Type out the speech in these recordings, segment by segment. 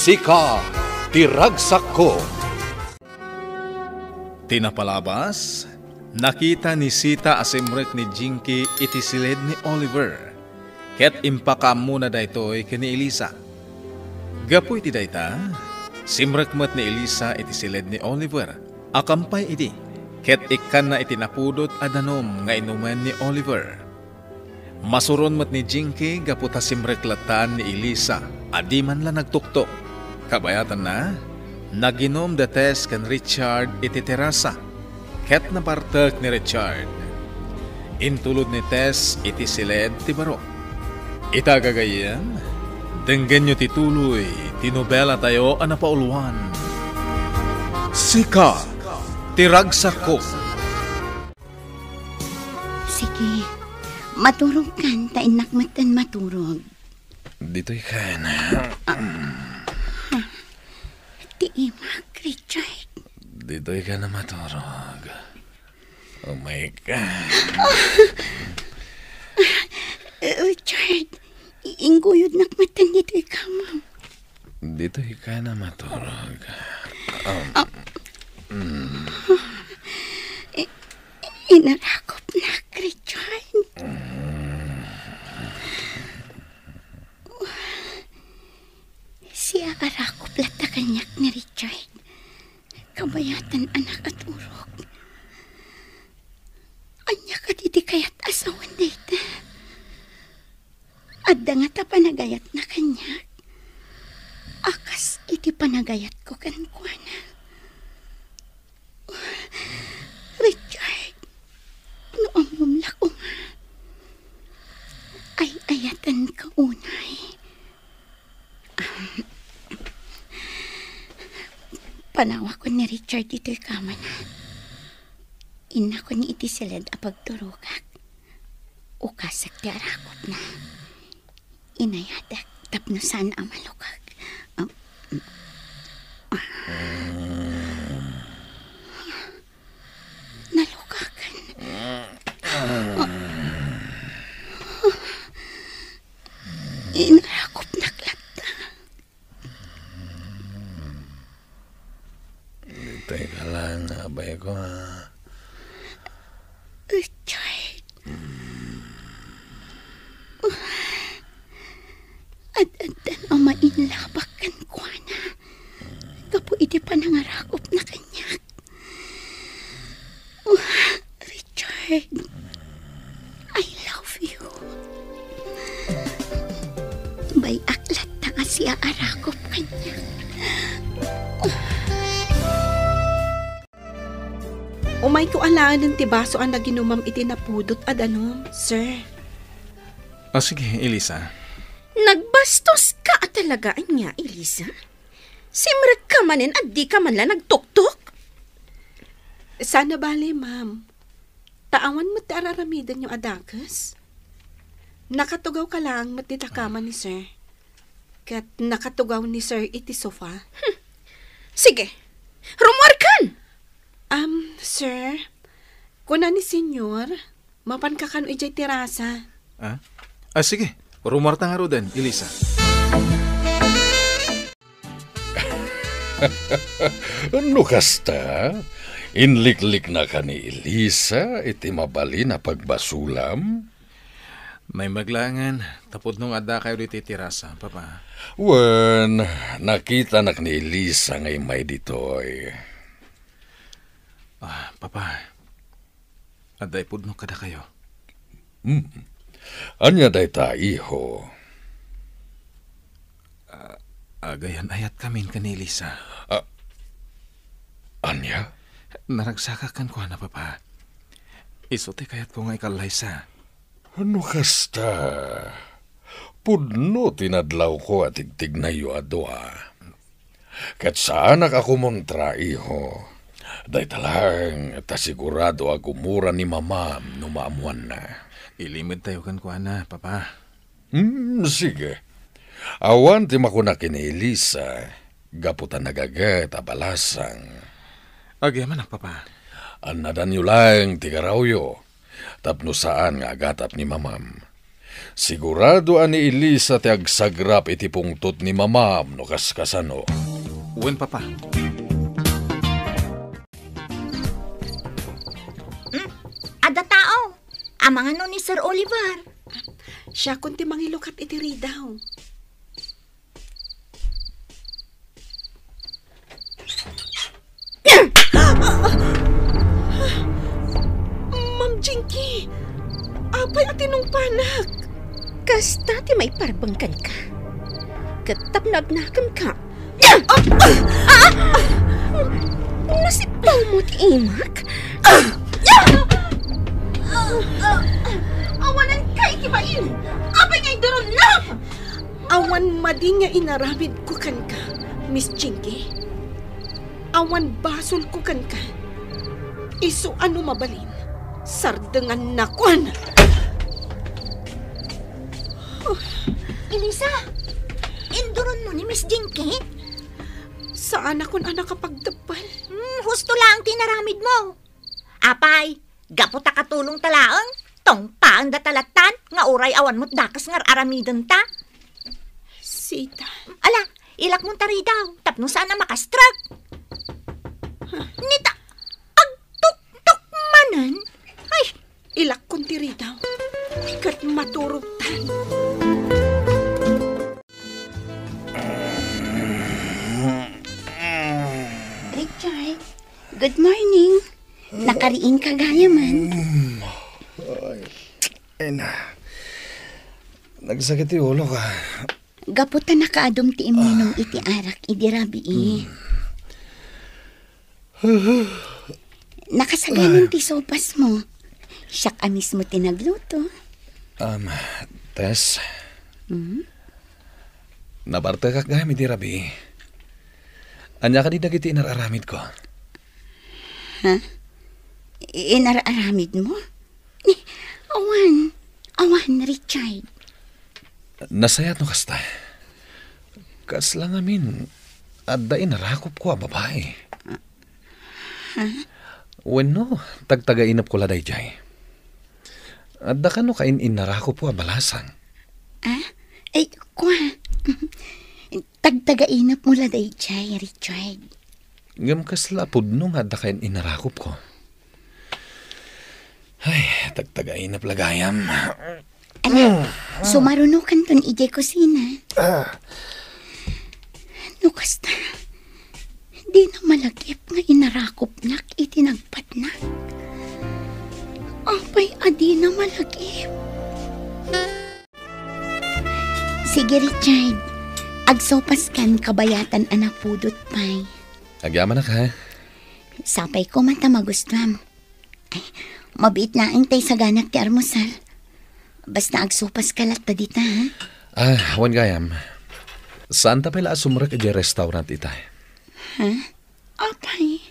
Sika Tiragsak Ko. Tinapalabas, nakita ni Sita asimrek ni Jinky iti silid ni Oliver. Ket impaka muna daytoy kani Elisa. Gapu iti dayta, simrek met ni Elisa iti silid ni Oliver. Akampay iti, ket ikan na iti napudot adanom nga inuman ni Oliver. Masuron met ni Jinky gapu ta simreklatan ni Elisa, adi man la nagtuktok. Kabayatan na, naginom dates kan Richard iti terasa. Ket napartek ni Richard. Intulod ni Tess iti silid ti baro. Itagagayan, denggen nyo tituloy, tinobela tayo anapauluan. Sika Tiragsak Ko. Sige, maturog kan, tainak matan maturog. Dito'y kan. Tiimak, Richard. Dito'y ka na maturog. Oh my God. Richard, inguyod nakmatan dito ikaw, ma'am. Dito'y ka na maturog. Inarakop na, Richard. Siya arakop lata kanyak ni Richard. Kabayatan anak at urok. Anya ka diti kayat asawan dita. Adda nga ta panagayat na kanyak. Akas iti panagayat ko kankwana. Richard, noong mumlak uma, ay ayatan ka unay. Panawa ko ni Richard ito'y kama na. Ina ko ni iti silid apagturugak. Ukasak ti arakot na. Inayadak tapno saan ang malukag. Nalukagan. Inarakot na klata. Teka lang, abay ko ha. Richard. Ad-adan ang mainlabakan ko na. Kapo iti panangarakop na kanyak. Richard, I love you. Bay aklat na nga siya arakop kanyak. Umay ko alaan ng tibaso ang naginumam iti napudot adanom, sir. Sige, Elisa. Nagbastos ka talaga niya, Elisa? Simrek ka manin at di ka man lang nagtuktok? Sana bali, ma'am. Taawan mo tararamidan yung adakas. Nakatugaw ka lang matitakaman ni sir. Kat nakatugaw ni sir iti sofa. Sige, rumwarkan! Sir, kuna ni senyor, mapan ka kano ijay tirasa. Sige. Rumarta nga ro din, Elisa. Ano kasta? Inliklik na ka ni Elisa, iti mabali na pagbasulam? May maglangan, tapod nung ada kayo dito tirasa, papa. Wen, nakita nak ni Elisa ngay may ditoy. Papa, aday pudno kada kayo. Anya day ta, iho? Agayan ayat kamin ka ni Elisa. Anya? Naragsakakan ko na, papa. Isote kayat ko nga ikalaysa. Ano kasta? Pudno tinadlaw ko at tigtig na yu adwa. Kat saan ako montra, iho? Day talang, tasigurado ako mura ni mama numaamuan na. Ilimid tayo kan ko na, papa. Sige. Awan ti makuna kini Elisa, gaputan nagagat abalasang. Agyaman papa. Anadan yu lang ti karawyo, tapno saan nga agatap ni mamam. Sigurado ani Elisa ti agsagrap iti pungtot ni mamam no kaskasano. Wen, Papa. Ada tao. Amangan no ni Sir Oliver. Siya kunti mangilukat iti ridaw. Ma'am Jinky, apay atinong panak. Kasta ti may parbangkan ka. Katap nagnakam ka. Nasipaw mo ti imak. Awanan ka ikibain. Apay ngay doon na. Awan madi nga inaramid ko kan ka, Miss Jinky. Awan basol ko kan ka. Isu ano mabalin, sardengan na kwan. Elisa, induron mo ni Miss Jinky? Saan akong anak kapagdapal? Husto lang tinaramid mo. Apay, gaputa katulong talaang. Tong paang datalatan, nga uray awan mo't dakas ngar aramidon ta. Sita. Ala, ilak mong tari daw, tapno sana makastrag. Nita, pagtuktok manan. Ay, Ilak kong tiri daw. Kat maturog tan. Richard, good morning. Nakariin ka gaya man. Nagsakit yung ulo ka. Gaputa nakaadom ti iminong iti arak idirabi Nakasaganan ti sopas mo. Siyak amis mo tinagluto. Tess. Nabarta ka gamit di rabi. Anya ka di nagiti inararamid ko. Ha? Inararamid mo? Awan, Richard. Nasayat no kasta. Kas lang amin, adda inarakop ko a babae. When no, tagtaga-inap ko laday jay. Adda ka no kain inarakop ko a balasang. Ay, kwa. Tagtaga-inap mo laday jay, Richard. Ngam kas lapod no nga adda kain inarakop ko. Ay, tagtaga-inap lagayam. Sumarunukan ton ije kusina. Nukasta, di na malagip nga inarakop nak itinagpat na. Apay adi na malagip. Sige Richard, agsopas kan kabayatan anak pudot pay. Agyaman na ka. Sapay ko mata magustuhan. Ay, mabit na ang tay sa ganak ti armusal. Basta agsupas ka lat dita, ha? Wan gayam. Saan ta pala sumurek iti restaurant ita? Ha? Apay.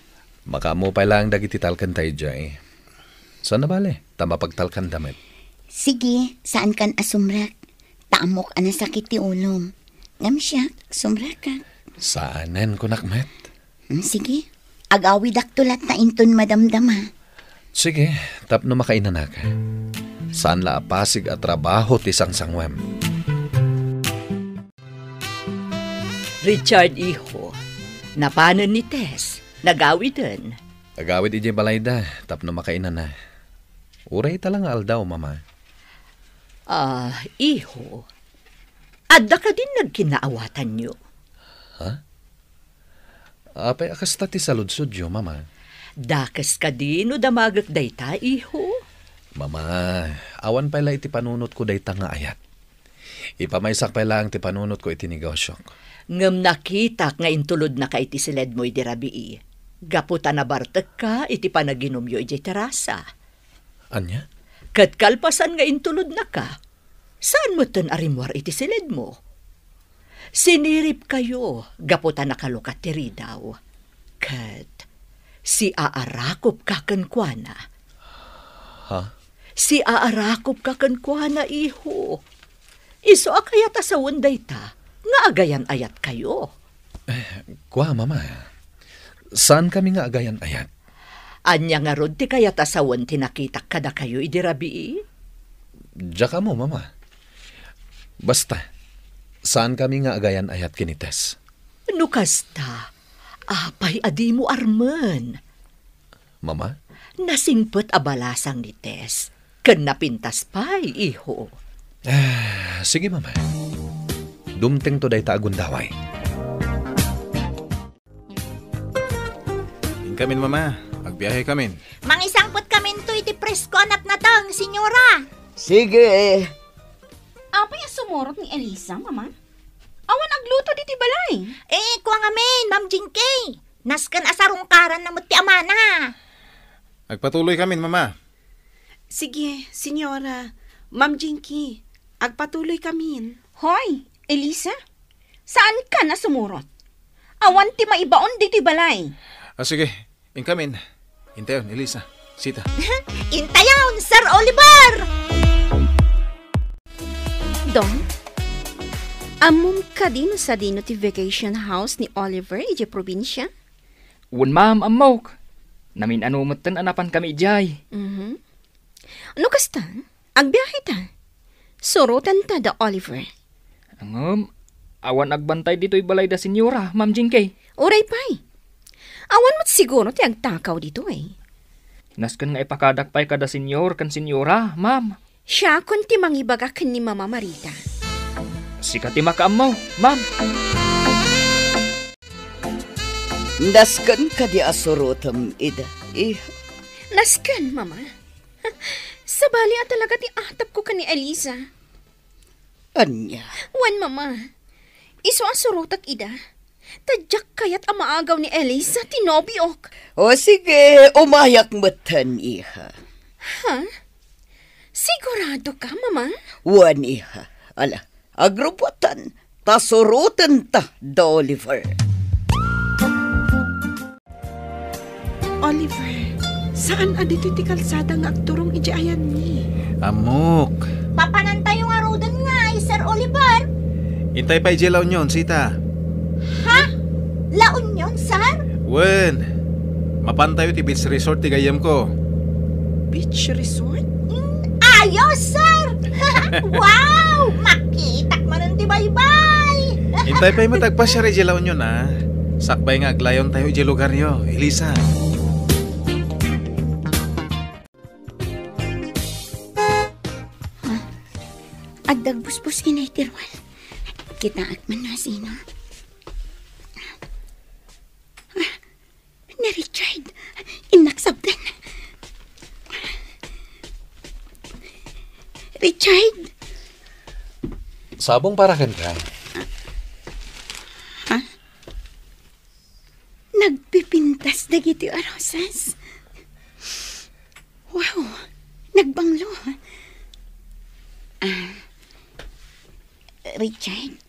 Makamo pa lang dagiti talkan tayo jay. Saan na bale? Tama pagtalkan damit. Sige, saan kan asumrak? Taamok ana sakit ti ulom. Ngam siya, sumrak ka. Saanen ko nakmet? Sige, agawi daktulat na inton madamdama. Sige, tapno makainan na ka. Saan la pasig at trabaho ti sangsangwem. Richard iho, napanan ni Tess, nagawidan. Agawid ije balayda, tapno makainan na. Uray talang aldaw, mama. Iho, adda ka din nagkinaawatan nyo. Apay akasta ti saludsud yo, mama. Dakas ka din o damagak dayta, iho. Mama, awan pala iti panunot ko dayta nga ayat. Ipamaysak pala ang ti panunot ko iti negosyok. Ngam nakita nga intulod na ka iti siled mo iti rabii. Gaputa na bartek ka iti panaginom yo iti terasa. Anya? Kat kalpasan nga intulod na ka. Saan mo ten arimwar iti siled mo? Sinirip kayo, gaputa na kalukat tiri daw. Kat si aarakop kakenkwana. Ha? Si aarakop kakenkwana, iho. Iso akayat asawan dayta, nga agayan ayat kayo. Kwa, mama. Saan kami nga agayan ayat? Anya nga rod ti kayat asawan tinakitak kada kayo idirabii? Diya ka mo, mama. Basta, saan kami nga agayan ayat kinites? No kasta, apay adi mo arman. Mama? Nasingpet abalasang ni Tess. Ken napintas pa'y, iho. Sige, Mama. Dumteng to day taagundaway. Kamin, Mama. Magbiyahe kamin. Mangisangpot kamin to iti presko anak na tang, senyora. Sige. Apay ang sumurot ni Elisa, mama? Awan agluto diti balay. Kuha ngamin, Ma'am Jinky. Naskan asarungkaran na ti amana. Magpatuloy kamin, Mama. Sige, senyora. Ma'am Jinky, agpatuloy kamin. Hoy, Elisa, saan ka na sumurot? Awan ti maibaon diti balay. Sige, inkamin. Intayon, Elisa. Sita. Intayaw, Sir Oliver! Dong, amom ka din sa dino ti vacation house ni Oliver iti probinsya? Wan ma'am, amok. Namin anumutan anapan kami ijay. Ano kasta? Agbiyahe ta. Surutan ta da Oliver. Awan agbantay dito'y balay da senyora, Ma'am Jinky. Uray pa'y. Awan mo't siguro ti agtakaw dito eh. Naskan nga ipakadakpay kada senyor kan senyora, ma'am. Siya kun ti mangibaga ken ni Mama Marita. Sika ti makaamaw, ma'am. Naskan ka di asurutam, ida. Nasken, Mama. Sabali at talaga ti atap ko ka ni Elisa. Anya? Wan, Mama. Iso asurutak, ida. Tadyak kayat ang maagaw ni Elisa, tinobiok. O sige, umayak matan, iha. Ha? Sigurado ka, Mama? Wan, iha. Ala, agrupotan. Tasurutan ta, da Oliver. Oliver, saan adito ti kalsada nga agturong iji ayan ni? Amok. Papanantay yung arudan nga, Sir Oliver. Intay pa ijelaw nyon, Sita. Ha? Laon yun, Sir? Wen. Mapantayo ti beach resort ti gayam ko. Beach resort? Ayos, Sir! Wow! Makitak man ti bye-bye! Intay pa'y matagpas siya rin ijelaw nyon, ha? Sakbay nga aglayon tayo iji lugar nyo, Elisa. Agdagbus-bus kinay tirwal. Kitaak man na sino. Ni Richard, inaksabdan. Richard! Sabong parakan ka. Nagpipintas na giti arosas. Wow, nagbanglo. Richard,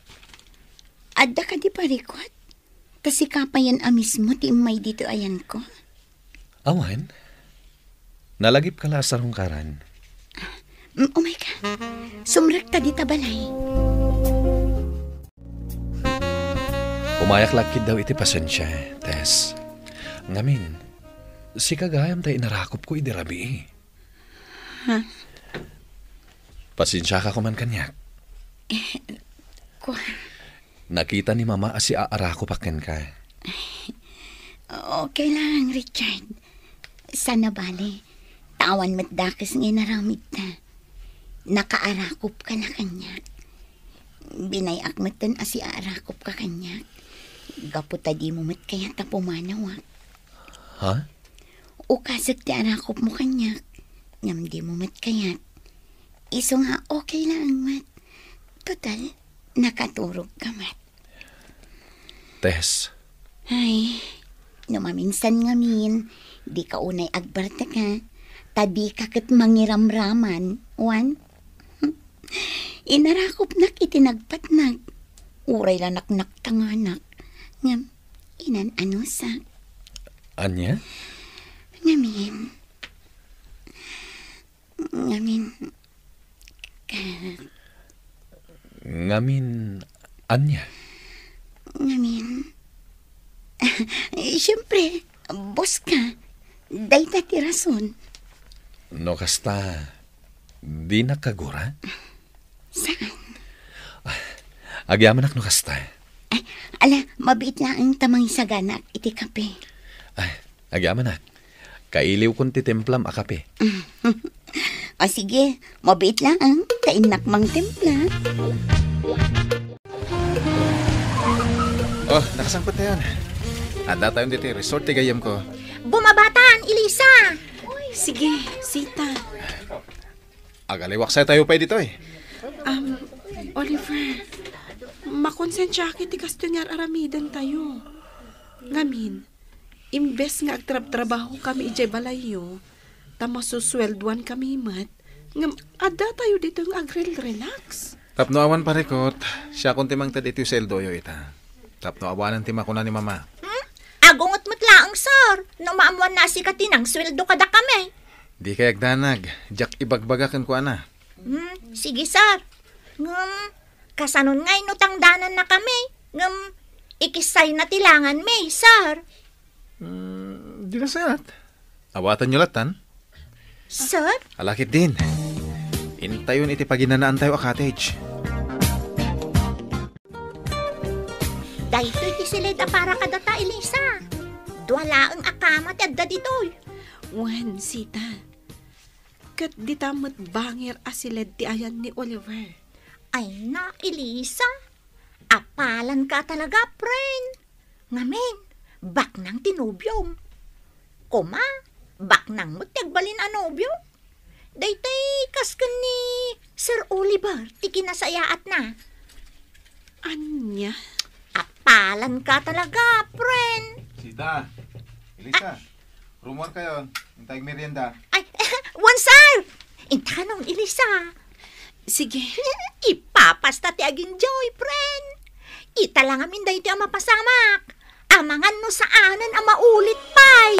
adda ka di parikot? Kasi kapayan amis mo ti may dito ayan ko. Awan? Nalagip ka la sa rungkaran. Oh my God, sumrak ta di tabalay. Umayak lakid daw iti pasensya, Tess. Ngamin, si kagayam tayo inarakop ko idirabi. Ha? Pasensya ka kuman kanyak. Nakita ni Mama asi aarako paken ka. Okay lang, Richard. Sana bali, tawan matdakas nga naramid na. Nakaarakop ka na kanyak. Binayak matan asi aarakop ka kanyak. Gaputa di mo mat kaya tapumanawak. Ha? Ukasag ti arakop mo kanyak. Ngam di mo mat kayat. Iso nga okay lang mat. Total, nakaturog ka mat. Tess. Ay, numaminsan ngamin, di ka unay agbarta ka. Tadi ka kat mangiramraman, wan. Inarakop nak itinagpatnag. Uray lanak-nak tanganak. Ngam, inan anusak. Anya? Ngamin. Ngamin, Anya? Ngamin. Siyempre, boss ka. Dayta ti rason. No kasta, di nakagura? Saan? Agyaman no kasta. Ay, ala, mabit lang ang tamang sagana iti kape. Ay, agyaman nak. Kailiw kun ti templam a kape. O sige, mabit lang ang kainak mang templa. Oh, nakasangkot na yan. Anda tayong dito, resort ti gayam ko. Bumabatan, Elisa! Sige, Sita. Agaliwak sa tayo pa dito eh. Oliver, makonsensya kiti kasto nga aramidan tayo. Ngamin, imbes nga agtrab-trabaho kami ijay balayo, tama suswelduan kami mat, ngam ada tayo dito nga agrel-relax. Tapno awan parekot, siya kung timang tad ito yung seldo yo ita. Tapno awanan tima ko na ni mama. Agungot mo't laang, sir. No maamuan na si katinang sweldo kada kami. Di kayag danag, jak ibagbagakan ko ana. Sige, sir. Kasanon ngay nutang danan na kami. Ikisay na tilangan may, sir. Di na sayat. Awatan nyo latan. Sir? Alakit din. Intayon iti paginanaan tayo a cottage. Dahito iti silid para kadata, Elisa. Duwala ang akamat adda ditoy. Wan, Sita. Kat di tamot bangir asiled ti ayan ni Oliver. Ay na, Elisa. Apalan ka talaga, friend. Ngamin, bak nang tinubyong. Kuma, bak nang mutagbalin anobyo. Daytay kaskan ni Sir Oliver, ti kinasayaat na. Anya? Apalan ka talaga, friend. Sita, Elisa, rumor kayo. Intayag merienda. Ay, one sir! Intanong, Elisa. Sige. Ipapasta ti aging joy, friend. Ita lang amin dahi ti mapasamak. Amangan no sa anan ang maulit pay.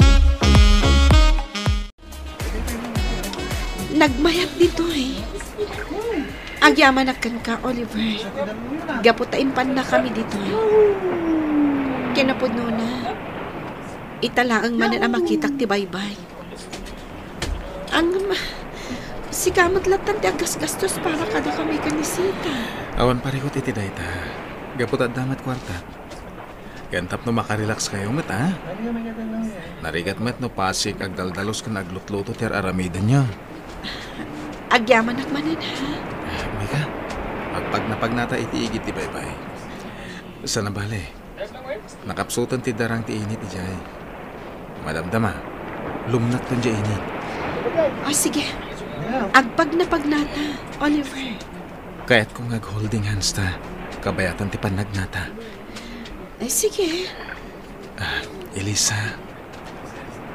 Nagmayat dito eh. Agyaman akan ka, Oliver. Gaputain pan na kami dito eh. Kinapod na. Italaang manan ang makitak ti baybay. Si kamot latan ti agas-gastos para kada kami kanisita. Awan parikot iti dayta. Gapot at damat kwarta. Gantap no makarelax kayo met ha? Narigat met no pasik ag daldalos ka naglutluto ti aramidan nyo. Agyaman akmanan ha. Mika, agpag napagnata iti igit ti baybay. Sana bale, nakapsutan ti darang ti init ijay. Madamdama, lumnat ton di init. Sige. Agpag na pagnata, Oliver. Kaya't kung ag-holding hands ta, kabayatan ti panagnata. Sige. Elisa,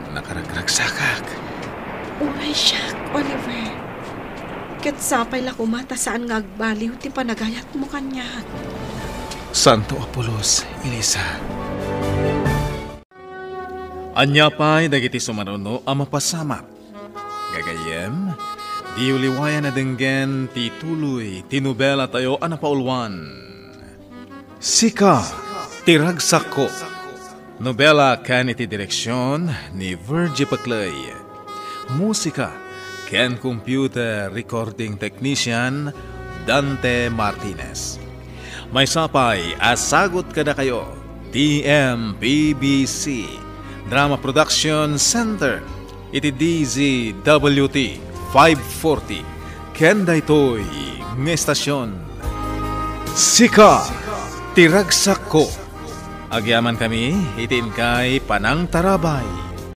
nakaragragsakak. Uray siyak, Oliver. Kat sapay la kumata saan nga agbaliw ti panagayat mo kanya. Santo Apolos, Elisa. Anya pa'y dagiti sumaruno ang mapasamak. Gagayem, di uliwayan na denggen ti tuloy, tinubela tayo anapaulwan. Sika, tiragsak ko. Nobela kan iti direksyon ni Virgie Paclay. Musika, ken computer recording technician Dante Martinez. May sapay, asagot kada kayo, TMPBC, Drama Production Center, iti DZWT 540, ken daytoy ng estasyon. Sika, tiragsak ko. Agyaman kami, itin kay Panang Tarabay.